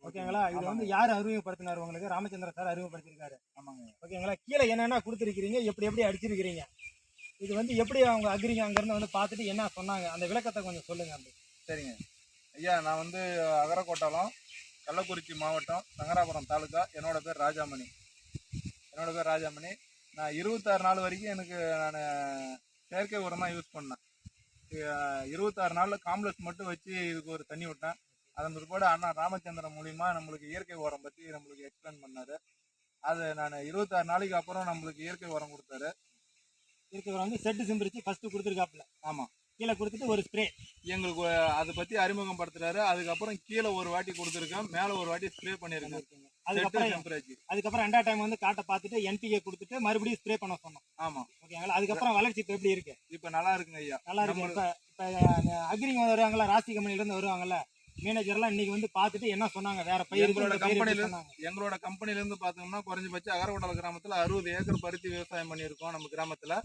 ஓகேங்களா? இது வந்து யார் அறிமுகப்படுத்தினார் உங்களுக்கு? ராமச்சந்திர சார் அறிமுகப்படுத்தியிருக்காரு. ஆமாங்க. ஓகேங்களா? கீழே என்னென்ன கொடுத்துருக்கிறீங்க, எப்படி எப்படி அடிச்சிருக்கிறீங்க, இது வந்து எப்படி அவங்க அங்கிருந்து வந்து பார்த்துட்டு என்ன சொன்னாங்க, அந்த விளக்கத்தை கொஞ்சம் சொல்லுங்க. அப்படி சரிங்க ஐயா, நான் வந்து அகரக்கோட்டாலம், கள்ளக்குறிச்சி மாவட்டம், சங்கராபுரம் தாலுக்கா. என்னோட பேர் ராஜாமணி. நான் 26 நாள் வரைக்கும் எனக்கு நான் செயற்கை உரம் தான் யூஸ் பண்ணேன். 26 நாளில் காம்ப்ளெக்ஸ் மட்டும் வச்சு இதுக்கு ஒரு தண்ணி விட்டேன். அதன் பிற்பாடு அண்ணா ராமச்சந்திரன் மூலிமா நம்மளுக்கு இயற்கை உரம் பற்றி நம்மளுக்கு எக்ஸ்பிளைன் பண்ணார். அது நான் 26 நாளைக்கு அப்புறம் நம்மளுக்கு இயற்கை உரம் கொடுத்தாரு. இயற்கை உரம் வந்து செட்டு சிம்பிரிச்சு ஃபர்ஸ்ட் கொடுத்துருக்காப்புல. ஆமாம், கீழே கொடுத்துட்டு ஒரு ஸ்ப்ரே எங்களுக்கு அதை பற்றி அறிமுகப்படுத்துறாரு. அதுக்கப்புறம் கீழே ஒரு வாட்டி கொடுத்துருக்கேன், மேலே ஒரு வாட்டி ஸ்ப்ரே பண்ணியிருக்கேன். அதுக்கப்புறம் ரெண்டாவது டைம் வந்து காட்டை பார்த்துட்டு NPK கொடுத்துட்டு மறுபடியும் ஸ்ப்ரே பண்ண சொன்னோம். ஆமாம். ஓகேங்களா? அதுக்கப்புறம் வளர்ச்சி இப்போ எப்படி இருக்கு? இப்போ நல்லா இருக்குங்க ஐயா, நல்லா இருக்கு. இப்போ அக்ரிங்க வருவாங்கல்ல, ராசி கம்பெனிலேருந்து வருவாங்கல்ல, மேனேஜர்லாம் இன்னைக்கு வந்து பார்த்துட்டு என்ன சொன்னாங்க? வேற பயிர் எங்களோட கம்பெனில இருந்து பார்த்தோம்னா குறைஞ்சபட்சம் அகரகோட்டால் கிராமத்தில் 60 ஏக்கர் பருத்தி விவசாயம் பண்ணியிருக்கோம் நம்ம கிராமத்தில்.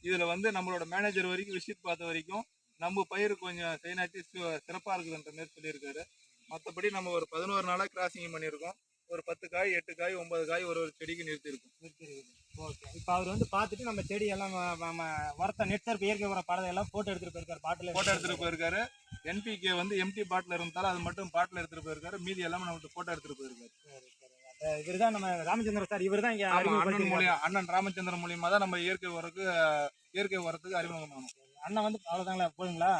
இதில் வந்து நம்மளோட மேனேஜர் வரைக்கும் விசிட் பார்த்த வரைக்கும் நம்ம பயிர் கொஞ்சம் செய்நாட்டி சிறப்பாக இருக்குதுன்ற மாதிரி சொல்லியிருக்காரு. மற்றபடி நம்ம ஒரு 11 நாளாக கிராசிங் பண்ணியிருக்கோம். ஒரு 10 காய், 8 காய், 9 காய் ஒரு செடிக்கு நிறுத்தியிருக்கும். ஓகே. இப்போ அவர் வந்து பார்த்துட்டு நம்ம செடி எல்லாம் நம்ம உரத்தை நெட்சர்ப் இயற்கை உரம் படத்தை எல்லாம் ஃபோட்டோ எடுத்துகிட்டு போயிருக்காரு. ஃபோட்டோ எடுத்துகிட்டு போயிருக்காரு. NPK வந்து எம்டி பாட்டில் இருந்தாலும் அது மட்டும் பாட்டில் எடுத்துகிட்டு போயிருக்காரு. மீதி எல்லாமே நம்மகிட்ட ஃபோட்டோ எடுத்துகிட்டு போயிருக்காரு. இவர் தான் நம்ம ராமச்சந்திர சார். இவர் தான் இங்கே அண்ணன் ராமச்சந்திரன் மூலியமா தான் நம்ம இயற்கை உரத்துக்கு அறிமுகமானோம். அண்ணன் வந்து அவ்வளோதாங்களா? போதுங்களா?